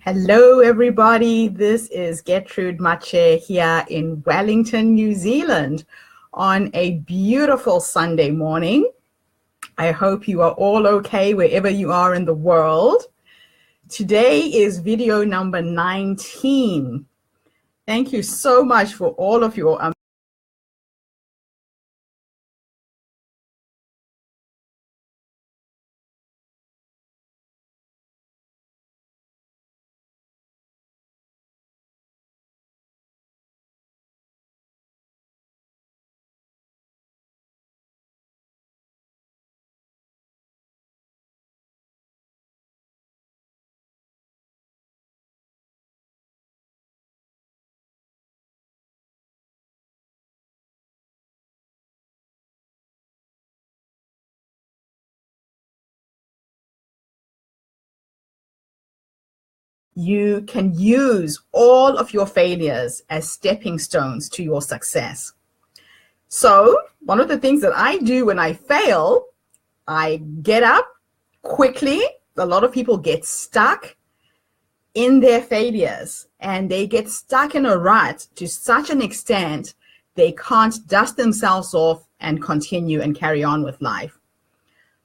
Hello, everybody. This is Gertrude Mache here in Wellington, New Zealand on a beautiful Sunday morning. I hope you are all okay wherever you are in the world. Today is video number 19. Thank you so much for all of your you can use all of your failures as stepping stones to your success. So one of the things that I do when I fail, I get up quickly. A lot of people get stuck in their failures and they get stuck in a rut to such an extent they can't dust themselves off and continue and carry on with life.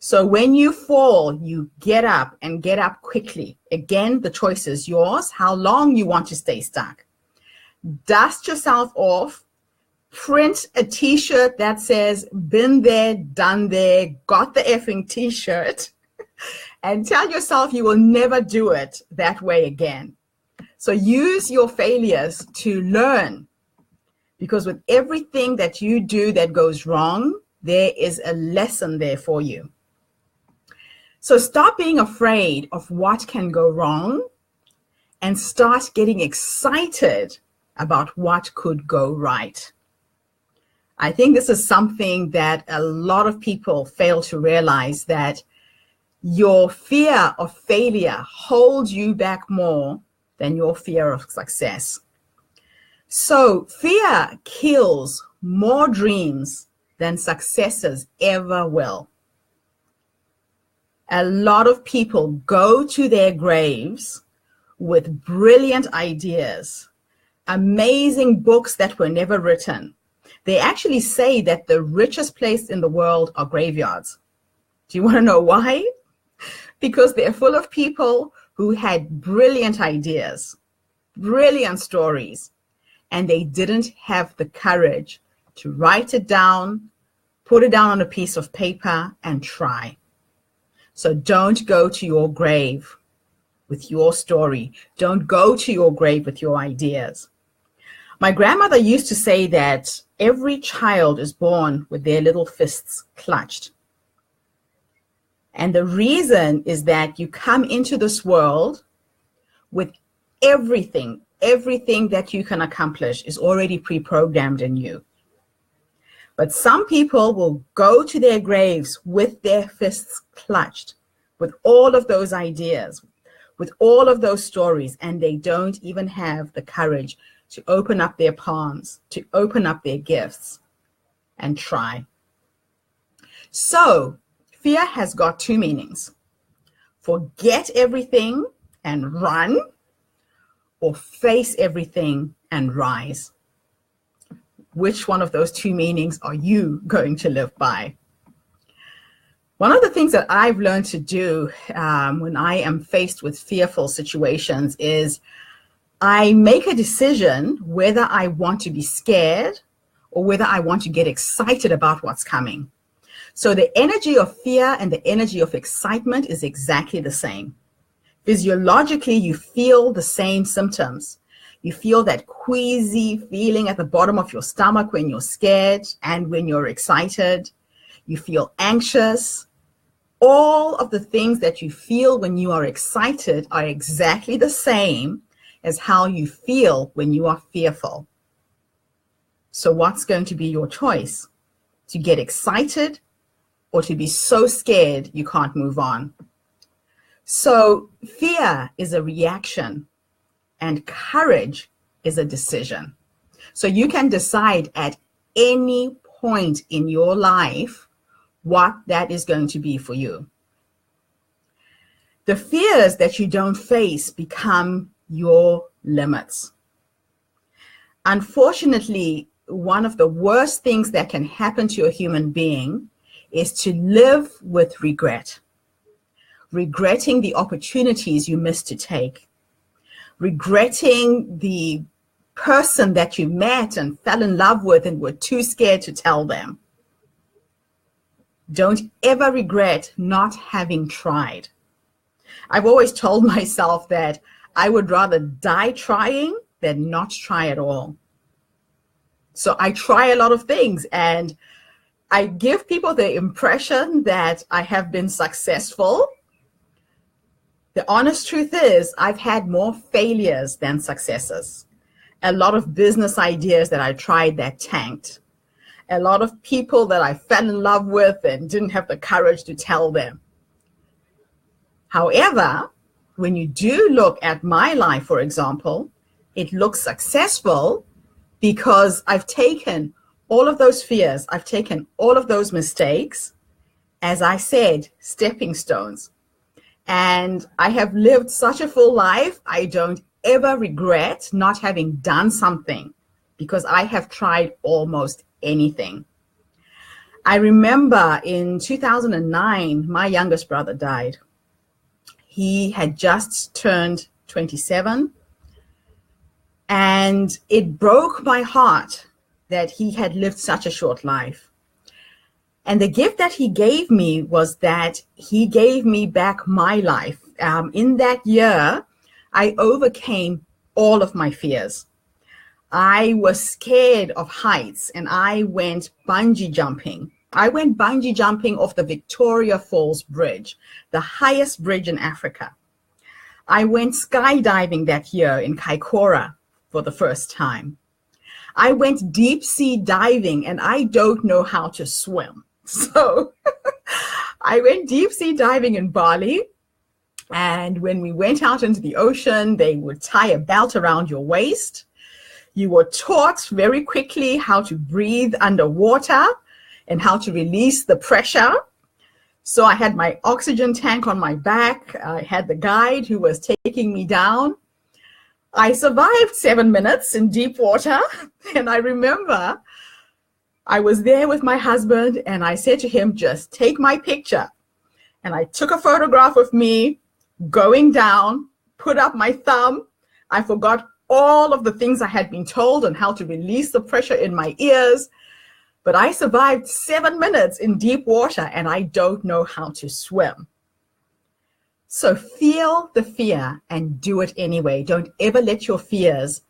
So when you fall, you get up and get up quickly. Again, the choice is yours, how long you want to stay stuck. Dust yourself off, print a t-shirt that says, been there, done there, got the effing t-shirt, and tell yourself you will never do it that way again. So use your failures to learn, because with everything that you do that goes wrong, there is a lesson there for you. So stop being afraid of what can go wrong and start getting excited about what could go right. I think this is something that a lot of people fail to realize, that your fear of failure holds you back more than your fear of success. So fear kills more dreams than successes ever will. A lot of people go to their graves with brilliant ideas, amazing books that were never written. They actually say that the richest place in the world are graveyards. Do you want to know why? Because they're full of people who had brilliant ideas, brilliant stories, and they didn't have the courage to write it down, put it down on a piece of paper, and try. So don't go to your grave with your story. Don't go to your grave with your ideas. My grandmother used to say that every child is born with their little fists clutched. And the reason is that you come into this world with everything that you can accomplish is already pre-programmed in you. But some people will go to their graves with their fists clutched, with all of those ideas, with all of those stories, and they don't even have the courage to open up their palms, to open up their gifts and try. So fear has got two meanings: forget everything and run, or face everything and rise. Which one of those two meanings are you going to live by? One of the things that I've learned to do when I am faced with fearful situations is I make a decision whether I want to be scared or whether I want to get excited about what's coming. So the energy of fear and the energy of excitement is exactly the same. Physiologically, you feel the same symptoms. You feel that queasy feeling at the bottom of your stomach when you're scared and when you're excited. You feel anxious. All of the things that you feel when you are excited are exactly the same as how you feel when you are fearful. So what's going to be your choice? To get excited or to be so scared you can't move on? So fear is a reaction and courage is a decision. So you can decide at any point in your life what that is going to be for you. The fears that you don't face become your limits. Unfortunately, one of the worst things that can happen to a human being is to live with regret. Regretting the opportunities you missed to take. Regretting the person that you met and fell in love with and were too scared to tell them. Don't ever regret not having tried. I've always told myself that I would rather die trying than not try at all. So I try a lot of things, and I give people the impression that I have been successful. The honest truth is I've had more failures than successes. A lot of business ideas that I tried that tanked. A lot of people that I fell in love with and didn't have the courage to tell them. However, when you do look at my life, for example, it looks successful because I've taken all of those fears, I've taken all of those mistakes, as I said, stepping stones. And I have lived such a full life, I don't ever regret not having done something because I have tried almost anything. I remember in 2009, my youngest brother died. He had just turned 27. And it broke my heart that he had lived such a short life. And the gift that he gave me was that he gave me back my life. In that year, I overcame all of my fears. I was scared of heights and I went bungee jumping. I went bungee jumping off the Victoria Falls Bridge, the highest bridge in Africa. I went skydiving that year in Kaikoura for the first time. I went deep sea diving and I don't know how to swim. So I went deep sea diving in Bali. And when we went out into the ocean, they would tie a belt around your waist. You were taught very quickly how to breathe underwater and how to release the pressure. So I had my oxygen tank on my back. I had the guide who was taking me down. I survived 7 minutes in deep water. And I remember I was there with my husband and I said to him, just take my picture. And I took a photograph of me going down, put up my thumb. I forgot all of the things I had been told on how to release the pressure in my ears. But I survived 7 minutes in deep water and I don't know how to swim. So feel the fear and do it anyway. Don't ever let your fears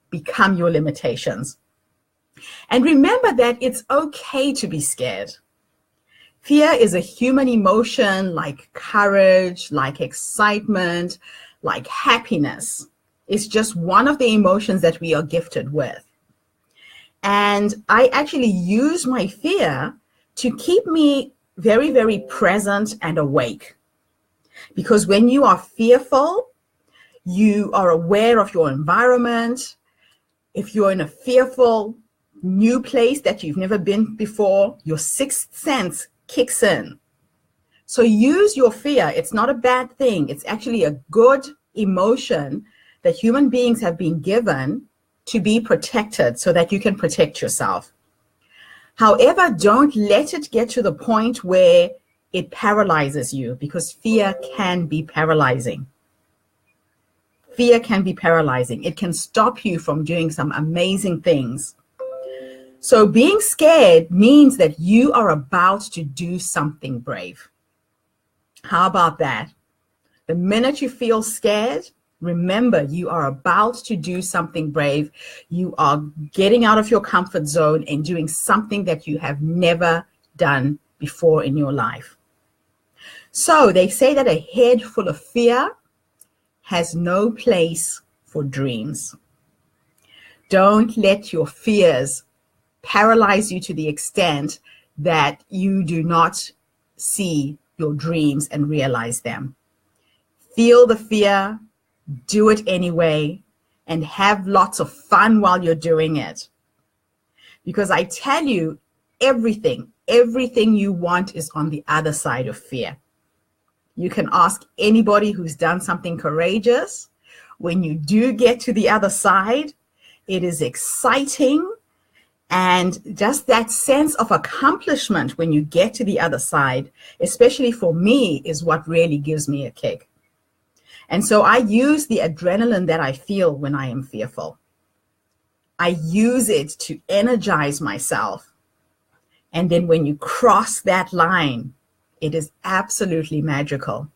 become your limitations. And remember that it's okay to be scared. Fear is a human emotion like courage, like excitement, like happiness. It's just one of the emotions that we are gifted with. And I actually use my fear to keep me very, very present and awake. Because when you are fearful, you are aware of your environment. If you're in a fearful new place that you've never been before, your sixth sense kicks in. So use your fear. It's not a bad thing. It's actually a good emotion that human beings have been given to be protected so that you can protect yourself. However, don't let it get to the point where it paralyzes you, because fear can be paralyzing. Fear can be paralyzing. It can stop you from doing some amazing things. So being scared means that you are about to do something brave. How about that? The minute you feel scared, remember you are about to do something brave. You are getting out of your comfort zone and doing something that you have never done before in your life. So they say that a head full of fear has no place for dreams. Don't let your fears paralyze you to the extent that you do not see your dreams and realize them. Feel the fear, do it anyway, and have lots of fun while you're doing it. Because I tell you, everything you want is on the other side of fear. You can ask anybody who's done something courageous. When you do get to the other side, it is exciting. And just that sense of accomplishment when you get to the other side, especially for me, is what really gives me a kick. And so I use the adrenaline that I feel when I am fearful. I use it to energize myself. And then when you cross that line, it is absolutely magical.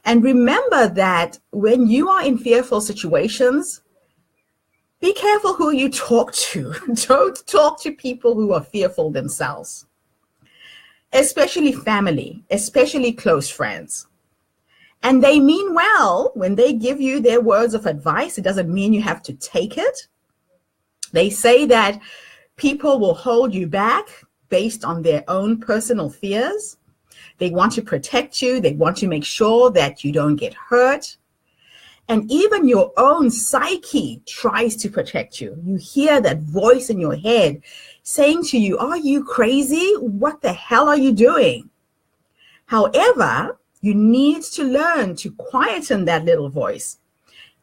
And remember that when you are in fearful situations, be careful who you talk to. Don't talk to people who are fearful themselves, especially family, especially close friends. And they mean well. When they give you their words of advice, it doesn't mean you have to take it. They say that people will hold you back based on their own personal fears. They want to protect you. They want to make sure that you don't get hurt. And even your own psyche tries to protect you. You hear that voice in your head saying to you, are you crazy? What the hell are you doing? However, you need to learn to quieten that little voice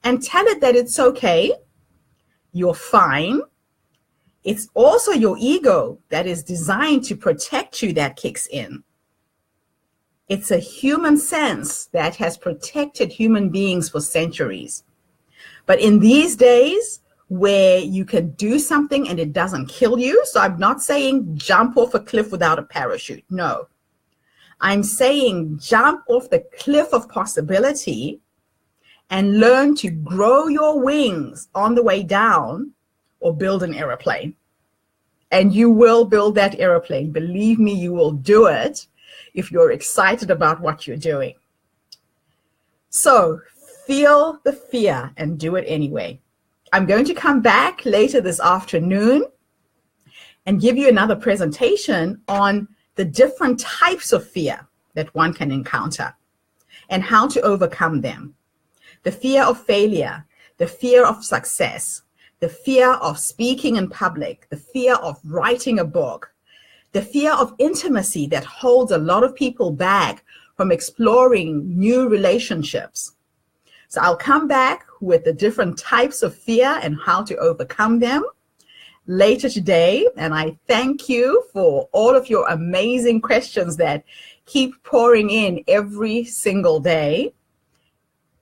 and tell it that it's okay. You're fine. It's also your ego that is designed to protect you that kicks in. It's a human sense that has protected human beings for centuries. But in these days where you can do something and it doesn't kill you, so I'm not saying jump off a cliff without a parachute. No, I'm saying jump off the cliff of possibility and learn to grow your wings on the way down or build an airplane. And you will build that airplane. Believe me, you will do it if you're excited about what you're doing. So feel the fear and do it anyway. I'm going to come back later this afternoon and give you another presentation on the different types of fear that one can encounter and how to overcome them. The fear of failure, the fear of success, the fear of speaking in public, the fear of writing a book, the fear of intimacy that holds a lot of people back from exploring new relationships. So I'll come back with the different types of fear and how to overcome them later today. And I thank you for all of your amazing questions that keep pouring in every single day.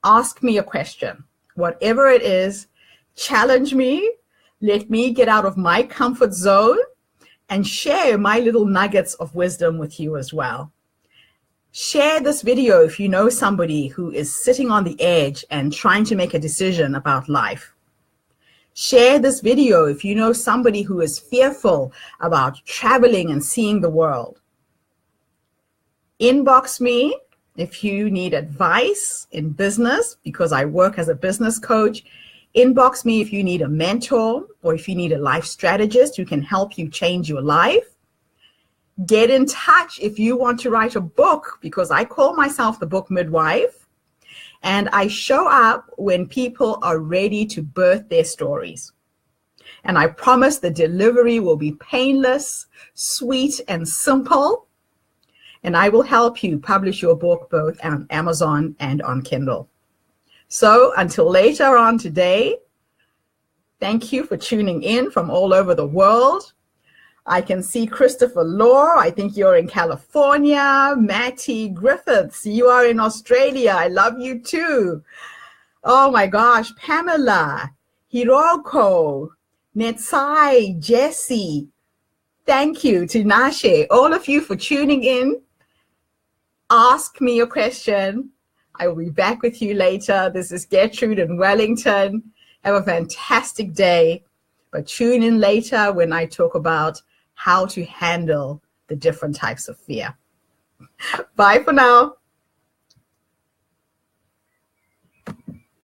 Ask me a question, whatever it is, challenge me, let me get out of my comfort zone and share my little nuggets of wisdom with you as well. Share this video if you know somebody who is sitting on the edge and trying to make a decision about life. Share this video if you know somebody who is fearful about traveling and seeing the world. Inbox me if you need advice in business, because I work as a business coach. Inbox me if you need a mentor or if you need a life strategist who can help you change your life. Get in touch if you want to write a book, because I call myself the book midwife, and I show up when people are ready to birth their stories. And I promise the delivery will be painless, sweet, and simple. And I will help you publish your book both on Amazon and on Kindle. So until later on today, thank you for tuning in from all over the world. I can see Christopher Law. I think you're in California. Matty Griffiths, you are in Australia. I love you too. Oh my gosh, Pamela, Hiroko, Netsai, Jesse. Thank you, Tinashe, all of you for tuning in. Ask me a question. I will be back with you later. This is Gertrude in Wellington. Have a fantastic day. But tune in later when I talk about how to handle the different types of fear. Bye for now.